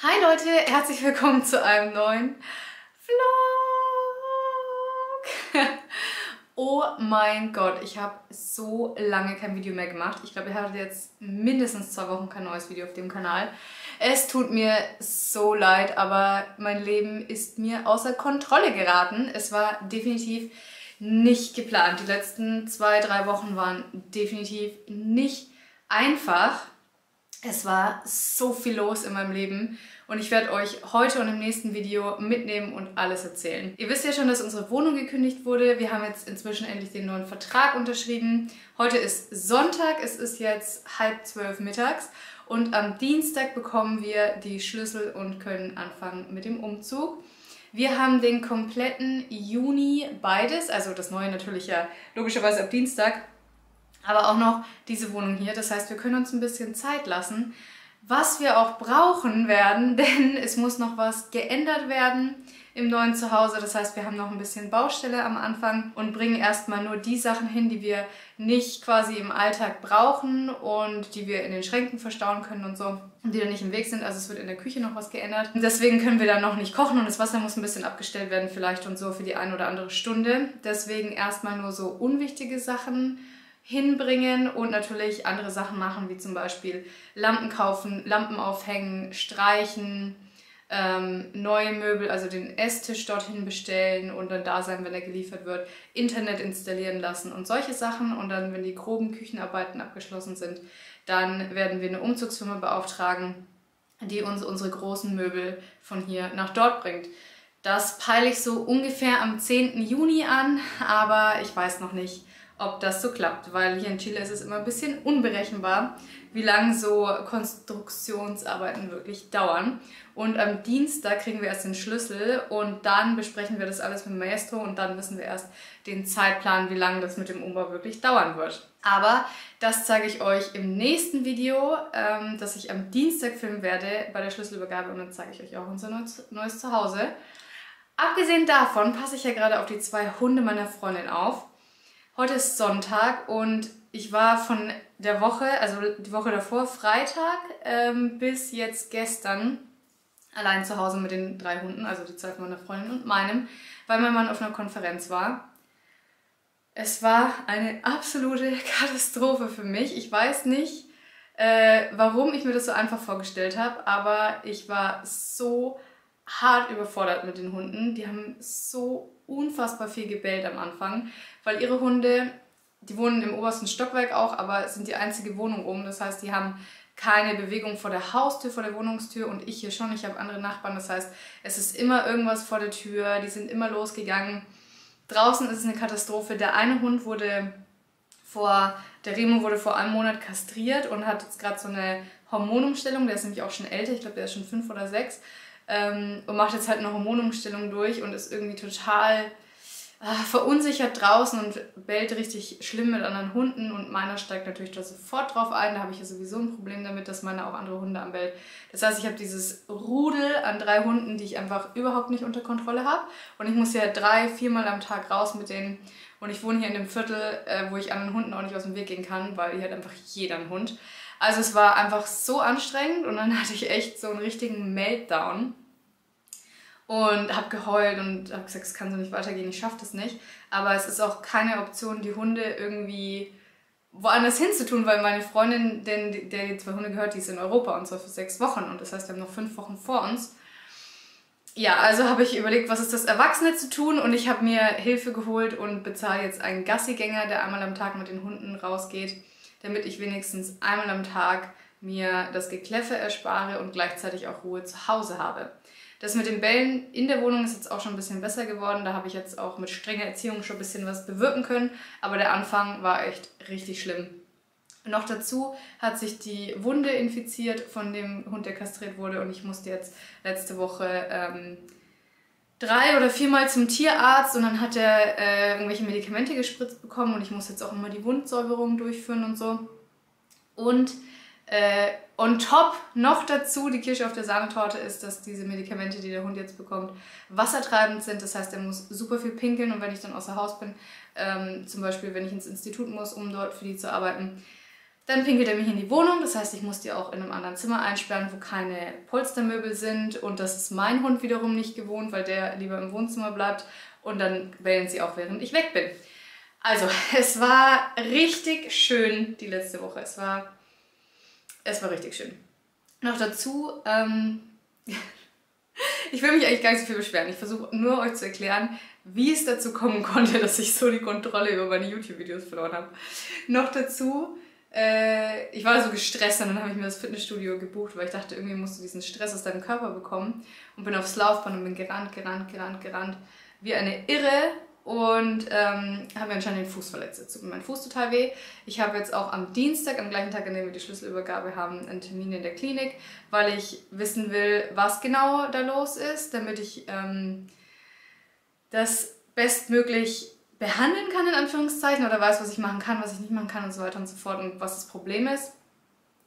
Hi Leute, herzlich willkommen zu einem neuen Vlog. Oh mein Gott, ich habe so lange kein Video mehr gemacht. Ich glaube, ihr hattet jetzt mindestens 2 Wochen kein neues Video auf dem Kanal. Es tut mir so leid, aber mein Leben ist mir außer Kontrolle geraten. Es war definitiv nicht geplant. Die letzten 2, 3 Wochen waren definitiv nicht einfach. Es war so viel los in meinem Leben und ich werde euch heute und im nächsten Video mitnehmen und alles erzählen. Ihr wisst ja schon, dass unsere Wohnung gekündigt wurde. Wir haben jetzt inzwischen endlich den neuen Vertrag unterschrieben. Heute ist Sonntag, es ist jetzt 11:30 mittags und am Dienstag bekommen wir die Schlüssel und können anfangen mit dem Umzug. Wir haben den kompletten Juni beides, also das neue natürlich ja logischerweise ab Dienstag, aber auch noch diese Wohnung hier. Das heißt, wir können uns ein bisschen Zeit lassen, was wir auch brauchen werden, denn es muss noch was geändert werden im neuen Zuhause. Das heißt, wir haben noch ein bisschen Baustelle am Anfang und bringen erstmal nur die Sachen hin, die wir nicht quasi im Alltag brauchen und die wir in den Schränken verstauen können und so, und die dann nicht im Weg sind. Also es wird in der Küche noch was geändert. Und deswegen können wir dann noch nicht kochen und das Wasser muss ein bisschen abgestellt werden vielleicht und so für die eine oder andere Stunde. Deswegen erstmal nur so unwichtige Sachen hinbringen und natürlich andere Sachen machen, wie zum Beispiel Lampen kaufen, Lampen aufhängen, streichen, neue Möbel, also den Esstisch dorthin bestellen und dann da sein, wenn er geliefert wird, Internet installieren lassen und solche Sachen. Und dann, wenn die groben Küchenarbeiten abgeschlossen sind, dann werden wir eine Umzugsfirma beauftragen, die uns unsere großen Möbel von hier nach dort bringt. Das peile ich so ungefähr am 10. Juni an, aber ich weiß noch nicht, ob das so klappt, weil hier in Chile ist es immer ein bisschen unberechenbar, wie lange so Konstruktionsarbeiten wirklich dauern. Und am Dienstag kriegen wir erst den Schlüssel und dann besprechen wir das alles mit dem Maestro und dann wissen wir erst den Zeitplan, wie lange das mit dem Umbau wirklich dauern wird. Aber das zeige ich euch im nächsten Video, das ich am Dienstag filmen werde bei der Schlüsselübergabe, und dann zeige ich euch auch unser neues Zuhause. Abgesehen davon passe ich ja gerade auf die 2 Hunde meiner Freundin auf. Heute ist Sonntag und ich war von der Woche, also die Woche davor, Freitag, bis jetzt gestern allein zu Hause mit den 3 Hunden, also die 2 von meiner Freundin und meinem, weil mein Mann auf einer Konferenz war. Es war eine absolute Katastrophe für mich. Ich weiß nicht, warum ich mir das so einfach vorgestellt habe, aber ich war so hart überfordert mit den Hunden. Die haben so unfassbar viel gebellt am Anfang, weil ihre Hunde, die wohnen im obersten Stockwerk auch, aber sind die einzige Wohnung oben. Das heißt, die haben keine Bewegung vor der Haustür, vor der Wohnungstür, und ich hier schon. Ich habe andere Nachbarn, das heißt, es ist immer irgendwas vor der Tür, die sind immer losgegangen. Draußen ist es eine Katastrophe. Der eine Hund der Remo wurde vor einem Monat kastriert und hat jetzt gerade so eine Hormonumstellung. Der ist nämlich auch schon älter, ich glaube, der ist schon 5 oder 6. Und macht jetzt halt eine Hormonumstellung durch und ist irgendwie total verunsichert draußen und bellt richtig schlimm mit anderen Hunden, und meiner steigt natürlich da sofort drauf ein. Da habe ich ja sowieso ein Problem damit, dass meiner auch andere Hunde anbellt. Das heißt, ich habe dieses Rudel an 3 Hunden, die ich einfach überhaupt nicht unter Kontrolle habe, und ich muss ja 3, 4 Mal am Tag raus mit denen, und ich wohne hier in dem Viertel, wo ich anderen Hunden auch nicht aus dem Weg gehen kann, weil hier hat einfach jeder einen Hund. Also es war einfach so anstrengend und dann hatte ich echt so einen richtigen Meltdown. Und habe geheult und habe gesagt, es kann so nicht weitergehen, ich schaffe das nicht. Aber es ist auch keine Option, die Hunde irgendwie woanders hinzutun, weil meine Freundin, der die 2 Hunde gehört, die ist in Europa, und zwar für 6 Wochen. Und das heißt, wir haben noch 5 Wochen vor uns. Ja, also habe ich überlegt, was ist das Erwachsene zu tun, und ich habe mir Hilfe geholt und bezahle jetzt einen Gassigänger, der einmal am Tag mit den Hunden rausgeht, damit ich wenigstens einmal am Tag mir das Gekläffe erspare und gleichzeitig auch Ruhe zu Hause habe. Das mit den Bällen in der Wohnung ist jetzt auch schon ein bisschen besser geworden. Da habe ich jetzt auch mit strenger Erziehung schon ein bisschen was bewirken können. Aber der Anfang war echt richtig schlimm. Noch dazu hat sich die Wunde infiziert von dem Hund, der kastriert wurde. Und ich musste jetzt letzte Woche 3 oder 4 Mal zum Tierarzt. Und dann hat er irgendwelche Medikamente gespritzt bekommen. Und ich muss jetzt auch immer die Wundsäuberung durchführen und so. Und on top noch dazu, die Kirsche auf der Sahnetorte ist, dass diese Medikamente, die der Hund jetzt bekommt, wassertreibend sind. Das heißt, er muss super viel pinkeln, und wenn ich dann außer Haus bin, zum Beispiel wenn ich ins Institut muss, um dort für die zu arbeiten, Dann pinkelt er mich in die Wohnung, das heißt, ich muss die auch in einem anderen Zimmer einsperren, wo keine Polstermöbel sind. Und das ist mein Hund wiederum nicht gewohnt, weil der lieber im Wohnzimmer bleibt. Und dann bellen sie auch, während ich weg bin. Also, es war richtig schön die letzte Woche. Es war richtig schön. Noch dazu, ich will mich eigentlich gar nicht so viel beschweren. Ich versuche nur euch zu erklären, wie es dazu kommen konnte, dass ich so die Kontrolle über meine YouTube-Videos verloren habe. Noch dazu, ich war so gestresst und dann habe ich mir das Fitnessstudio gebucht, weil ich dachte, irgendwie musst du diesen Stress aus deinem Körper bekommen. Und bin aufs Laufband und bin gerannt, wie eine Irre. Und habe mir anscheinend den Fuß verletzt. Jetzt tut mir mein Fuß total weh. Ich habe jetzt auch am Dienstag, am gleichen Tag, an dem wir die Schlüsselübergabe haben, einen Termin in der Klinik, weil ich wissen will, was genau da los ist, damit ich das bestmöglich behandeln kann, in Anführungszeichen, oder weiß, was ich machen kann, was ich nicht machen kann und so weiter und so fort und was das Problem ist.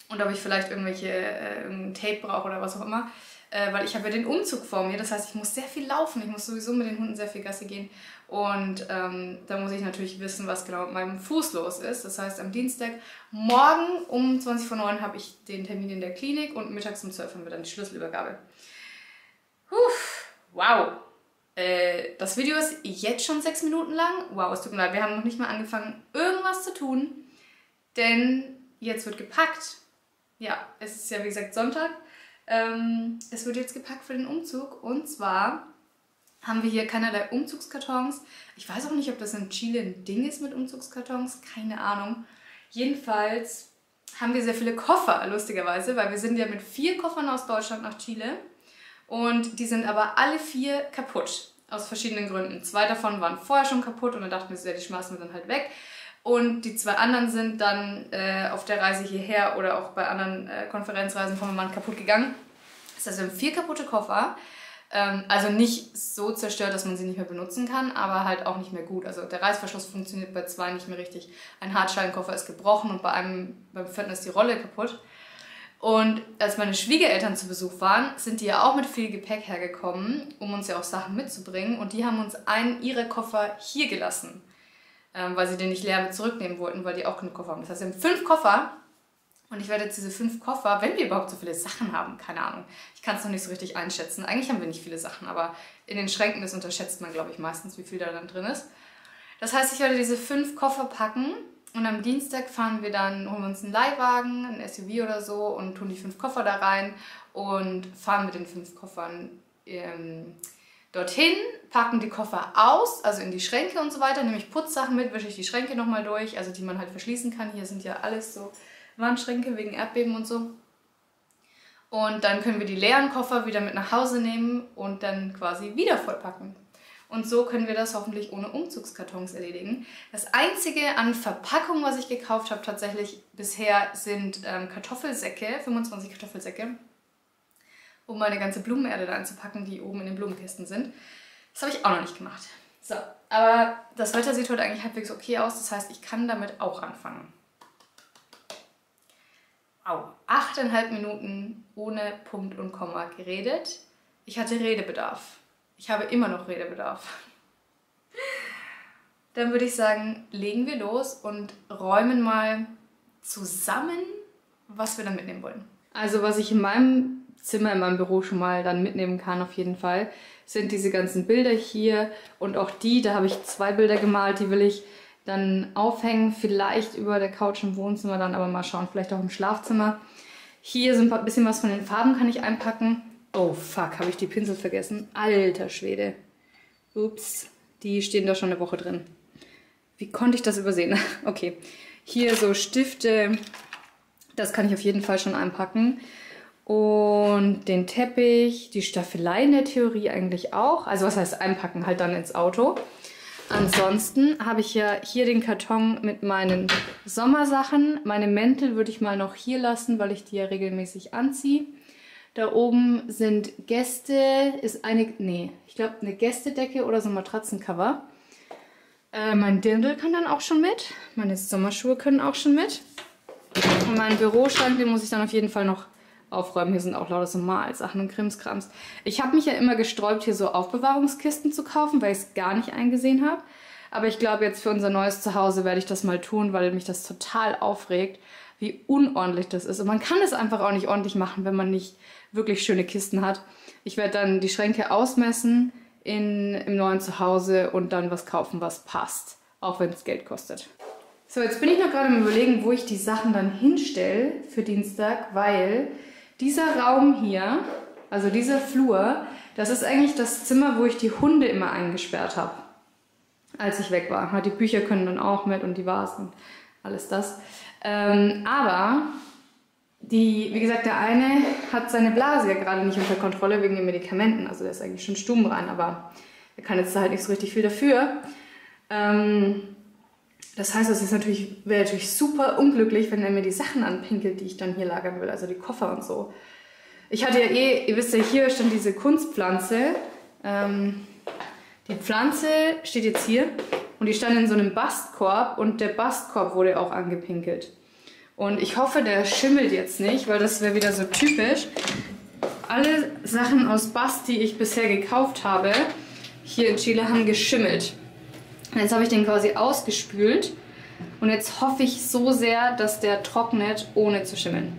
Und ob ich vielleicht irgendein Tape brauche oder was auch immer. Weil ich habe ja den Umzug vor mir, das heißt, ich muss sehr viel laufen, ich muss sowieso mit den Hunden sehr viel Gassi gehen und da muss ich natürlich wissen, was genau mit meinem Fuß los ist. Das heißt, am Dienstag morgen um 20 vor 9 habe ich den Termin in der Klinik und mittags um 12 haben wir dann die Schlüsselübergabe. Wow! Das Video ist jetzt schon 6 Minuten lang. Wow, es tut mir leid, wir haben noch nicht mal angefangen, irgendwas zu tun, denn jetzt wird gepackt. Ja, es ist ja wie gesagt Sonntag. Es wird jetzt gepackt für den Umzug und zwar haben wir hier keinerlei Umzugskartons. Ich weiß auch nicht, ob das in Chile ein Ding ist mit Umzugskartons, keine Ahnung. Jedenfalls haben wir sehr viele Koffer, lustigerweise, weil wir sind ja mit 4 Koffern aus Deutschland nach Chile und die sind aber alle 4 kaputt, aus verschiedenen Gründen. 2 davon waren vorher schon kaputt und dann dachten wir, ja, die schmeißen wir dann halt weg. Und die 2 anderen sind dann auf der Reise hierher oder auch bei anderen Konferenzreisen von meinem Mann kaputt gegangen. Das heißt, wir haben 4 kaputte Koffer. Also nicht so zerstört, dass man sie nicht mehr benutzen kann, aber halt auch nicht mehr gut. Also der Reißverschluss funktioniert bei 2 nicht mehr richtig. Ein Hartscheibenkoffer ist gebrochen und beim 4. ist die Rolle kaputt. Und als meine Schwiegereltern zu Besuch waren, sind die ja auch mit viel Gepäck hergekommen, um uns ja auch Sachen mitzubringen. Und die haben uns einen ihrer Koffer hier gelassen. Weil sie den nicht leer mit zurücknehmen wollten, weil die auch genug Koffer haben. Das heißt, wir haben 5 Koffer und ich werde jetzt diese 5 Koffer, wenn wir überhaupt so viele Sachen haben, keine Ahnung, ich kann es noch nicht so richtig einschätzen. Eigentlich haben wir nicht viele Sachen, aber in den Schränken, das unterschätzt man, glaube ich, meistens, wie viel da dann drin ist. Das heißt, ich werde diese 5 Koffer packen und am Dienstag holen wir uns einen Leihwagen, ein SUV oder so und tun die 5 Koffer da rein und fahren mit den 5 Koffern dorthin, packen die Koffer aus, also in die Schränke und so weiter, nehme ich Putzsachen mit, wische ich die Schränke nochmal durch, also die man halt verschließen kann. Hier sind ja alles so Wandschränke wegen Erdbeben und so. Und dann können wir die leeren Koffer wieder mit nach Hause nehmen und dann quasi wieder vollpacken. Und so können wir das hoffentlich ohne Umzugskartons erledigen. Das Einzige an Verpackung, was ich gekauft habe tatsächlich bisher, sind Kartoffelsäcke, 25 Kartoffelsäcke, um meine ganze Blumenerde da einzupacken, die oben in den Blumenkästen sind. Das habe ich auch noch nicht gemacht. So, aber das Wetter sieht heute eigentlich halbwegs okay aus, das heißt, ich kann damit auch anfangen. Wow, 8,5 Minuten ohne Punkt und Komma geredet. Ich hatte Redebedarf. Ich habe immer noch Redebedarf. Dann würde ich sagen, legen wir los und räumen mal zusammen, was wir dann mitnehmen wollen. Also was ich in meinem Zimmer, in meinem Büro schon mal dann mitnehmen kann auf jeden Fall, sind diese ganzen Bilder hier und auch die, da habe ich 2 Bilder gemalt, die will ich dann aufhängen, vielleicht über der Couch im Wohnzimmer, dann aber mal schauen, vielleicht auch im Schlafzimmer. Hier sind ein bisschen was von den Farben, kann ich einpacken. Oh fuck, habe ich die Pinsel vergessen. Alter Schwede. Ups, die stehen da schon eine Woche drin. Wie konnte ich das übersehen? Okay, hier so Stifte, das kann ich auf jeden Fall schon einpacken. Und den Teppich, die Staffelei in der Theorie eigentlich auch. Also was heißt einpacken? Halt dann ins Auto. Ansonsten habe ich ja hier den Karton mit meinen Sommersachen. Meine Mäntel würde ich mal noch hier lassen, weil ich die ja regelmäßig anziehe. Da oben sind Gäste, ist ich glaube eine Gästedecke oder so ein Matratzencover. Mein Dirndl kann dann auch schon mit. Meine Sommerschuhe können auch schon mit. Und mein Büroschrank, den muss ich dann auf jeden Fall noch aufräumen. Hier sind auch lauter so Malsachen und Krimskrams. Ich habe mich ja immer gesträubt, hier so Aufbewahrungskisten zu kaufen, weil ich es gar nicht eingesehen habe. Aber ich glaube, jetzt für unser neues Zuhause werde ich das mal tun, weil mich das total aufregt, wie unordentlich das ist. Und man kann es einfach auch nicht ordentlich machen, wenn man nicht wirklich schöne Kisten hat. Ich werde dann die Schränke ausmessen im neuen Zuhause und dann was kaufen, was passt. Auch wenn es Geld kostet. So, jetzt bin ich noch gerade am Überlegen, wo ich die Sachen dann hinstelle für Dienstag, weil dieser Raum hier, also dieser Flur, das ist eigentlich das Zimmer, wo ich die Hunde immer eingesperrt habe, als ich weg war. Die Bücher können dann auch mit und die Vasen und alles das. Aber wie gesagt, der eine hat seine Blase ja gerade nicht unter Kontrolle wegen den Medikamenten. Also der ist eigentlich schon stubenrein, aber er kann jetzt halt nicht so richtig viel dafür. Das heißt, wäre natürlich super unglücklich, wenn er mir die Sachen anpinkelt, die ich dann hier lagern will, also die Koffer und so. Ich hatte ja ihr wisst ja, hier stand diese Kunstpflanze. Die Pflanze steht jetzt hier und die stand in so einem Bastkorb und der Bastkorb wurde auch angepinkelt. Und ich hoffe, der schimmelt jetzt nicht, weil das wäre wieder so typisch. Alle Sachen aus Bast, die ich bisher gekauft habe, hier in Chile, haben geschimmelt. Und jetzt habe ich den quasi ausgespült und jetzt hoffe ich so sehr, dass der trocknet, ohne zu schimmeln.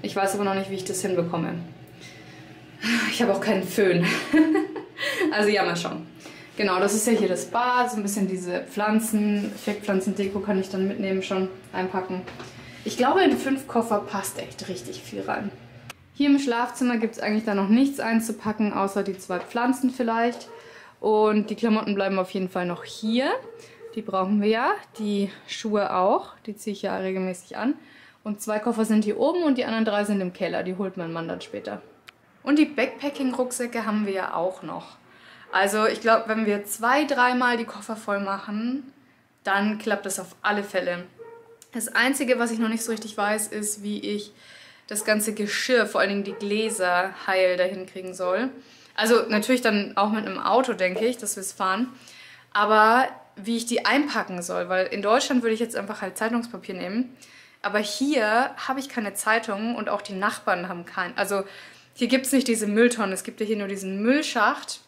Ich weiß aber noch nicht, wie ich das hinbekomme. Ich habe auch keinen Föhn. Also ja, mal schauen. Genau, das ist ja hier das Bad, so ein bisschen diese Pflanzendeko kann ich dann mitnehmen, schon einpacken. Ich glaube, in 5 Koffer passt echt richtig viel rein. Hier im Schlafzimmer gibt es eigentlich da noch nichts einzupacken, außer die 2 Pflanzen vielleicht. Und die Klamotten bleiben auf jeden Fall noch hier. Die brauchen wir ja. Die Schuhe auch. Die ziehe ich ja regelmäßig an. Und 2 Koffer sind hier oben und die anderen 3 sind im Keller. Die holt mein Mann dann später. Und die Backpacking-Rucksäcke haben wir ja auch noch. Also ich glaube, wenn wir 2-3 Mal die Koffer voll machen, dann klappt das auf alle Fälle. Das Einzige, was ich noch nicht so richtig weiß, ist, wie ich das ganze Geschirr, vor allen Dingen die Gläser, heil dahin kriegen soll. Also natürlich dann auch mit einem Auto, denke ich, dass wir es fahren. Aber wie ich die einpacken soll, weil in Deutschland würde ich jetzt einfach halt Zeitungspapier nehmen. Aber hier habe ich keine Zeitungen und auch die Nachbarn haben keinen. Also hier gibt es nicht diese Mülltonnen, es gibt ja hier nur diesen Müllschacht.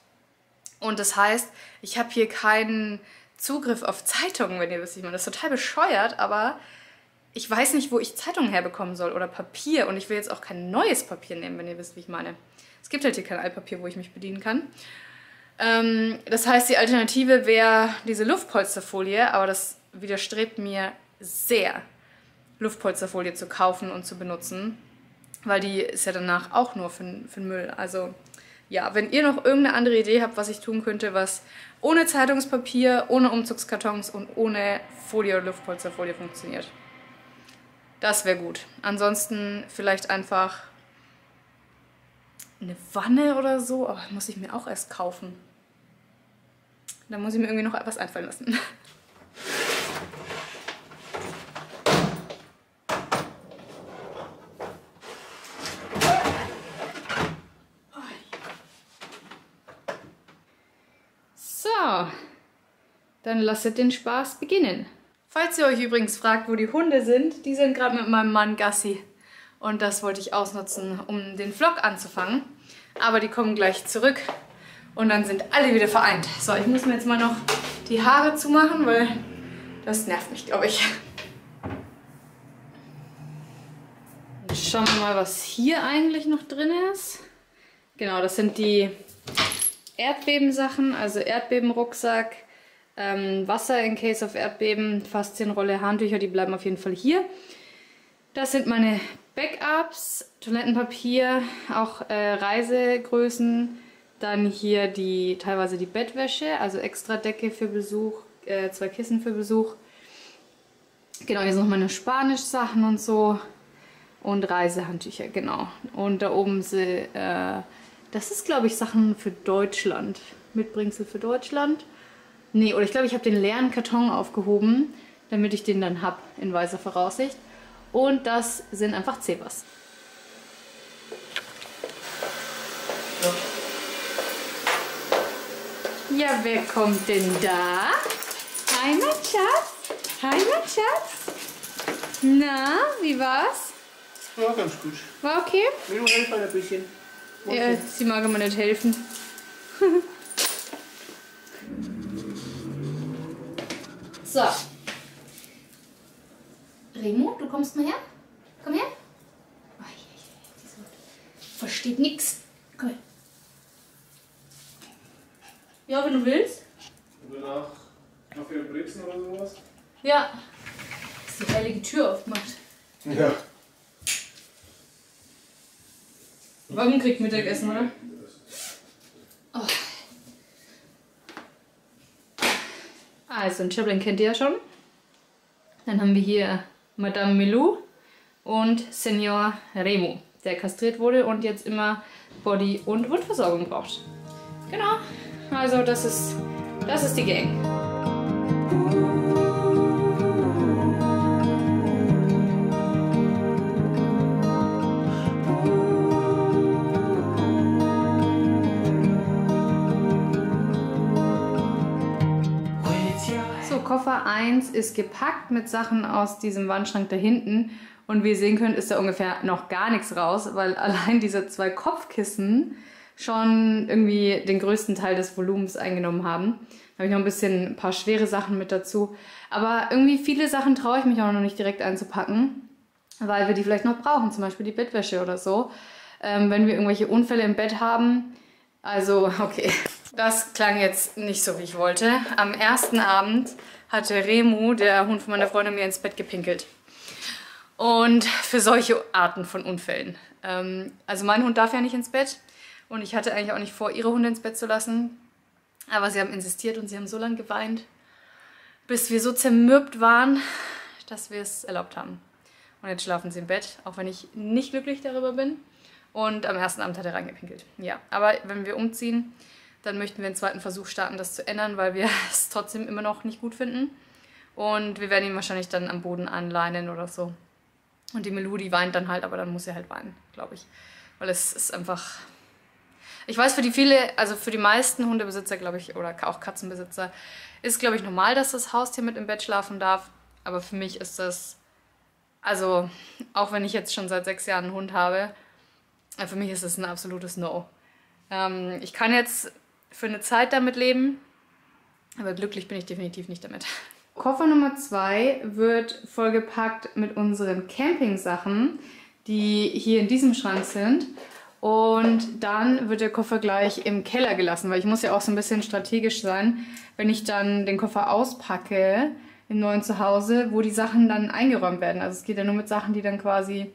Und das heißt, ich habe hier keinen Zugriff auf Zeitungen, wenn ihr wisst, ich meine. Das ist total bescheuert, aber ich weiß nicht, wo ich Zeitungen herbekommen soll oder Papier. Und ich will jetzt auch kein neues Papier nehmen, wenn ihr wisst, wie ich meine. Es gibt halt hier kein Altpapier, wo ich mich bedienen kann. Das heißt, die Alternative wäre diese Luftpolsterfolie, aber das widerstrebt mir sehr, Luftpolsterfolie zu kaufen und zu benutzen, weil die ist ja danach auch nur für den Müll. Also ja, wenn ihr noch irgendeine andere Idee habt, was ich tun könnte, was ohne Zeitungspapier, ohne Umzugskartons und ohne Folie oder Luftpolsterfolie funktioniert, das wäre gut. Ansonsten vielleicht einfach eine Wanne oder so, aber muss ich mir auch erst kaufen. Da muss ich mir irgendwie noch etwas einfallen lassen. So, dann lasst den Spaß beginnen. Falls ihr euch übrigens fragt, wo die Hunde sind, die sind gerade mit meinem Mann Gassi. Und das wollte ich ausnutzen, um den Vlog anzufangen. Aber die kommen gleich zurück und dann sind alle wieder vereint. So, ich muss mir jetzt mal noch die Haare zumachen, weil das nervt mich, glaube ich. Jetzt schauen wir mal, was hier eigentlich noch drin ist. Genau, das sind die Erdbebensachen, also Erdbebenrucksack, Wasser in case of Erdbeben, Faszienrolle, Handtücher, die bleiben auf jeden Fall hier. Das sind meine Backups, Toilettenpapier, auch Reisegrößen, dann hier teilweise die Bettwäsche, also extra Decke für Besuch, 2 Kissen für Besuch. Genau, hier sind noch meine Spanisch-Sachen und so und Reisehandtücher, genau. Und da oben sind, das ist glaube ich Sachen für Deutschland, Mitbringsel für Deutschland. Nee, oder ich glaube, ich habe den leeren Karton aufgehoben, damit ich den dann habe in weiser Voraussicht. Und das sind einfach Zebras. Ja, wer kommt denn da? Hi, mein Schatz. Hi, mein Schatz. Na, wie war's? War ganz gut. War okay? Will du helfen ein bisschen? Ja, sie mag immer nicht helfen. So. Remo, du kommst mal her? Komm her. Oh, versteht nix. Komm her. Ja, wenn du willst. Oder nach Kaffee und Brezen oder sowas? Ja. Ist die heilige Tür aufgemacht. Ja. Wagen kriegt Mittagessen, oder? Oh. Also, ein Chaplin kennt ihr ja schon. Dann haben wir hier Madame Milou und Senior Remo, der kastriert wurde und jetzt immer Body- und Wundversorgung braucht. Genau. Also, das ist die Gang. So, Koffer 1 ist gepackt mit Sachen aus diesem Wandschrank da hinten. Und wie ihr sehen könnt, ist da ungefähr noch gar nichts raus, weil allein diese 2 Kopfkissen schon irgendwie den größten Teil des Volumens eingenommen haben. Da habe ich noch ein paar schwere Sachen mit dazu. Aber irgendwie viele Sachen traue ich mich auch noch nicht direkt einzupacken, weil wir die vielleicht noch brauchen, zum Beispiel die Bettwäsche oder so. Wenn wir irgendwelche Unfälle im Bett haben. Also, okay. Das klang jetzt nicht so, wie ich wollte. Am ersten Abend hatte Remu, der Hund von meiner Freundin, mir ins Bett gepinkelt. Und für solche Arten von Unfällen. Also mein Hund darf ja nicht ins Bett. Und ich hatte eigentlich auch nicht vor, ihre Hunde ins Bett zu lassen. Aber sie haben insistiert und sie haben so lange geweint, bis wir so zermürbt waren, dass wir es erlaubt haben. Und jetzt schlafen sie im Bett, auch wenn ich nicht glücklich darüber bin. Und am ersten Abend hat er reingepinkelt. Ja, aber wenn wir umziehen, dann möchten wir einen zweiten Versuch starten, das zu ändern, weil wir es trotzdem immer noch nicht gut finden. Und wir werden ihn wahrscheinlich dann am Boden anleinen oder so. Und die Milou, die weint dann halt, aber dann muss sie halt weinen, glaube ich. Weil es ist einfach... Ich weiß, für die meisten Hundebesitzer, glaube ich, oder auch Katzenbesitzer, ist, glaube ich, normal, dass das Haustier mit im Bett schlafen darf. Aber für mich ist das, also, auch wenn ich jetzt schon seit 6 Jahren einen Hund habe, für mich ist das ein absolutes No. Ich kann jetzt für eine Zeit damit leben, aber glücklich bin ich definitiv nicht damit. Koffer Nummer 2 wird vollgepackt mit unseren Campingsachen, die hier in diesem Schrank sind. Und dann wird der Koffer gleich im Keller gelassen, weil ich muss ja auch so ein bisschen strategisch sein, wenn ich dann den Koffer auspacke im neuen Zuhause, wo die Sachen dann eingeräumt werden. Also es geht ja nur mit Sachen, die dann quasi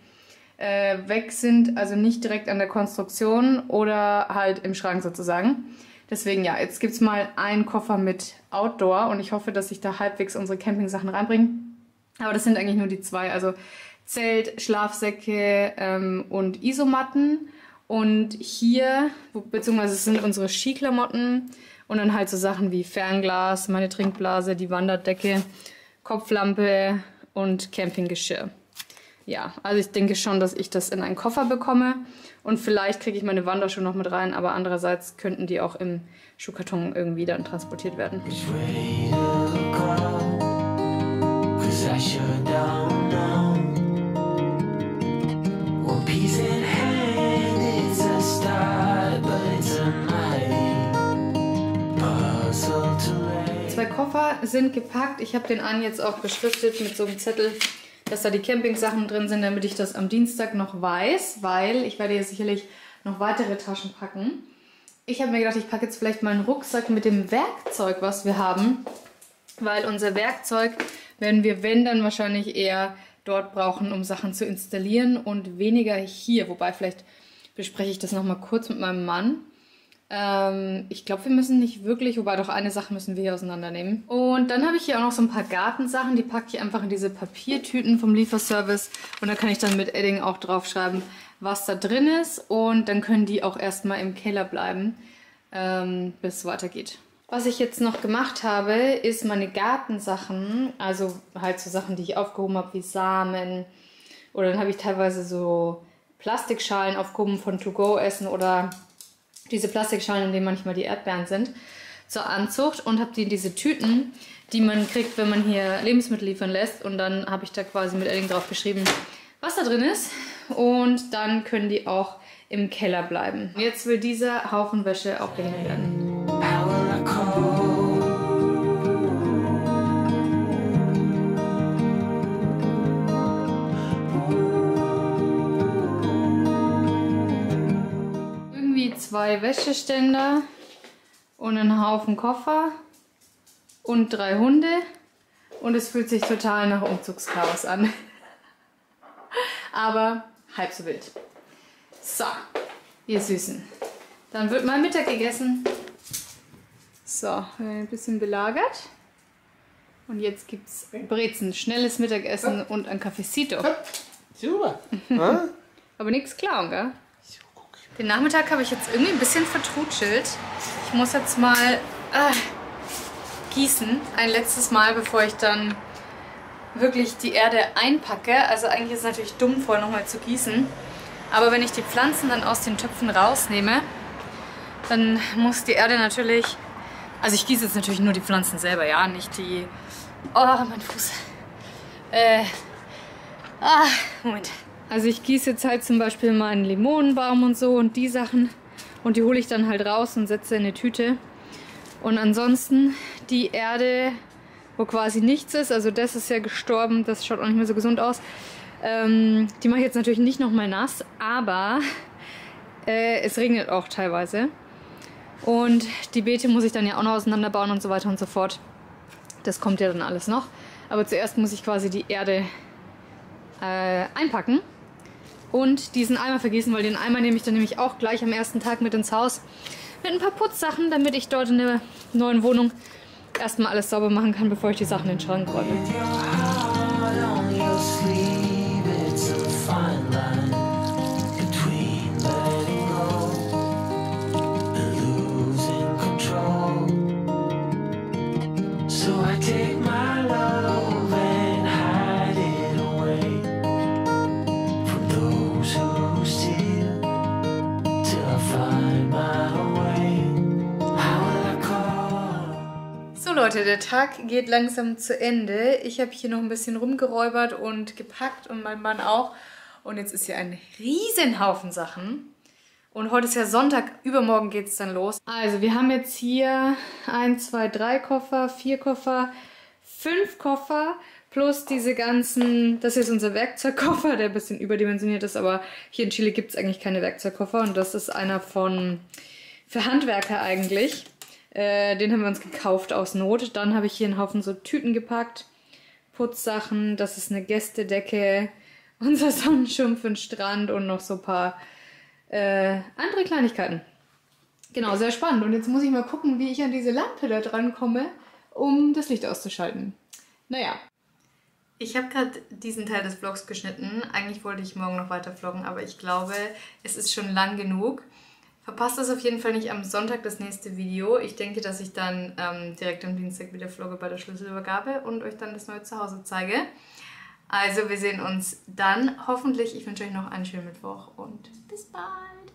weg sind, also nicht direkt an der Konstruktion oder halt im Schrank sozusagen. Deswegen ja, jetzt gibt es mal einen Koffer mit Outdoor und ich hoffe, dass ich da halbwegs unsere Campingsachen reinbringe. Aber das sind eigentlich nur die 2, also Zelt, Schlafsäcke und Isomatten. Und hier, beziehungsweise es sind unsere Skiklamotten und dann halt so Sachen wie Fernglas, meine Trinkblase, die Wanderdecke, Kopflampe und Campinggeschirr. Ja, also ich denke schon, dass ich das in einen Koffer bekomme und vielleicht kriege ich meine Wanderschuhe noch mit rein, aber andererseits könnten die auch im Schuhkarton irgendwie dann transportiert werden. Zwei Koffer sind gepackt. Ich habe den einen jetzt auch beschriftet mit so einem Zettel, dass da die Campingsachen drin sind, damit ich das am Dienstag noch weiß, weil ich werde jetzt sicherlich noch weitere Taschen packen. Ich habe mir gedacht, ich packe jetzt vielleicht mal einen Rucksack mit dem Werkzeug, was wir haben, weil unser Werkzeug werden wir, wenn, dann wahrscheinlich eher dort brauchen, um Sachen zu installieren und weniger hier. Wobei, vielleicht bespreche ich das nochmal kurz mit meinem Mann. Ich glaube, wir müssen nicht wirklich, wobei doch eine Sache müssen wir hier auseinandernehmen. Und dann habe ich hier auch noch so ein paar Gartensachen, die packe ich einfach in diese Papiertüten vom Lieferservice. Und da kann ich dann mit Edding auch draufschreiben, was da drin ist. Und dann können die auch erstmal im Keller bleiben, bis es weitergeht. Was ich jetzt noch gemacht habe, ist meine Gartensachen, also halt so Sachen, die ich aufgehoben habe, wie Samen. Oder dann habe ich teilweise so Plastikschalen aufgehoben von To-Go-Essen oder diese Plastikschalen, in denen manchmal die Erdbeeren sind, zur Anzucht und habe die in diese Tüten, die man kriegt, wenn man hier Lebensmittel liefern lässt. Und dann habe ich da quasi mit Edding drauf geschrieben, was da drin ist. Und dann können die auch im Keller bleiben. Jetzt will dieser Haufen Wäsche abgehängt werden. 2 Wäscheständer und einen Haufen Koffer und 3 Hunde. Und es fühlt sich total nach Umzugschaos an. Aber halb so wild. So, ihr Süßen. Dann wird mal Mittag gegessen. So, ein bisschen belagert. Und jetzt gibt es Brezen, schnelles Mittagessen und ein Cafecito. Super. Aber nichts klauen, gell? Den Nachmittag habe ich jetzt irgendwie ein bisschen vertrutschelt. Ich muss jetzt mal gießen. Ein letztes Mal, bevor ich dann wirklich die Erde einpacke. Also eigentlich ist es natürlich dumm, vorher nochmal zu gießen. Aber wenn ich die Pflanzen dann aus den Töpfen rausnehme, dann muss die Erde natürlich... Also ich gieße jetzt natürlich nur die Pflanzen selber, ja, nicht die... Oh, mein Fuß. Moment. Also ich gieße jetzt halt zum Beispiel mal einen Limonenbaum und so und die Sachen. Und die hole ich dann halt raus und setze in eine Tüte. Und ansonsten die Erde, wo quasi nichts ist, also das ist ja gestorben, das schaut auch nicht mehr so gesund aus. Die mache ich jetzt natürlich nicht nochmal nass, aber es regnet auch teilweise. Und die Beete muss ich dann ja auch noch auseinanderbauen und so weiter und so fort. Das kommt ja dann alles noch. Aber zuerst muss ich quasi die Erde einpacken und diesen Eimer vergießen, weil den Eimer nehme ich dann nämlich auch gleich am ersten Tag mit ins Haus. Mit ein paar Putzsachen, damit ich dort in der neuen Wohnung erstmal alles sauber machen kann, bevor ich die Sachen in den Schrank räume. So Leute, der Tag geht langsam zu Ende. Ich habe hier noch ein bisschen rumgeräubert und gepackt und mein Mann auch. Und jetzt ist hier ein Riesenhaufen Sachen. Und heute ist ja Sonntag, übermorgen geht es dann los. Also wir haben jetzt hier 1, 2, 3 Koffer, 4 Koffer, 5 Koffer plus diese ganzen, das ist unser Werkzeugkoffer, der ein bisschen überdimensioniert ist, aber hier in Chile gibt es eigentlich keine Werkzeugkoffer und das ist einer für Handwerker eigentlich. Den haben wir uns gekauft aus Not. Dann habe ich hier einen Haufen so Tüten gepackt, Putzsachen, das ist eine Gästedecke, unser Sonnenschirm für den Strand und noch so ein paar andere Kleinigkeiten. Genau, sehr spannend. Und jetzt muss ich mal gucken, wie ich an diese Lampe da dran komme, um das Licht auszuschalten. Naja. Ich habe gerade diesen Teil des Vlogs geschnitten. Eigentlich wollte ich morgen noch weiter vloggen, aber ich glaube, es ist schon lang genug. Verpasst es auf jeden Fall nicht am Sonntag das nächste Video. Ich denke, dass ich dann direkt am Dienstag wieder vlogge bei der Schlüsselübergabe und euch dann das neue Zuhause zeige. Also wir sehen uns dann hoffentlich. Ich wünsche euch noch einen schönen Mittwoch und bis bald.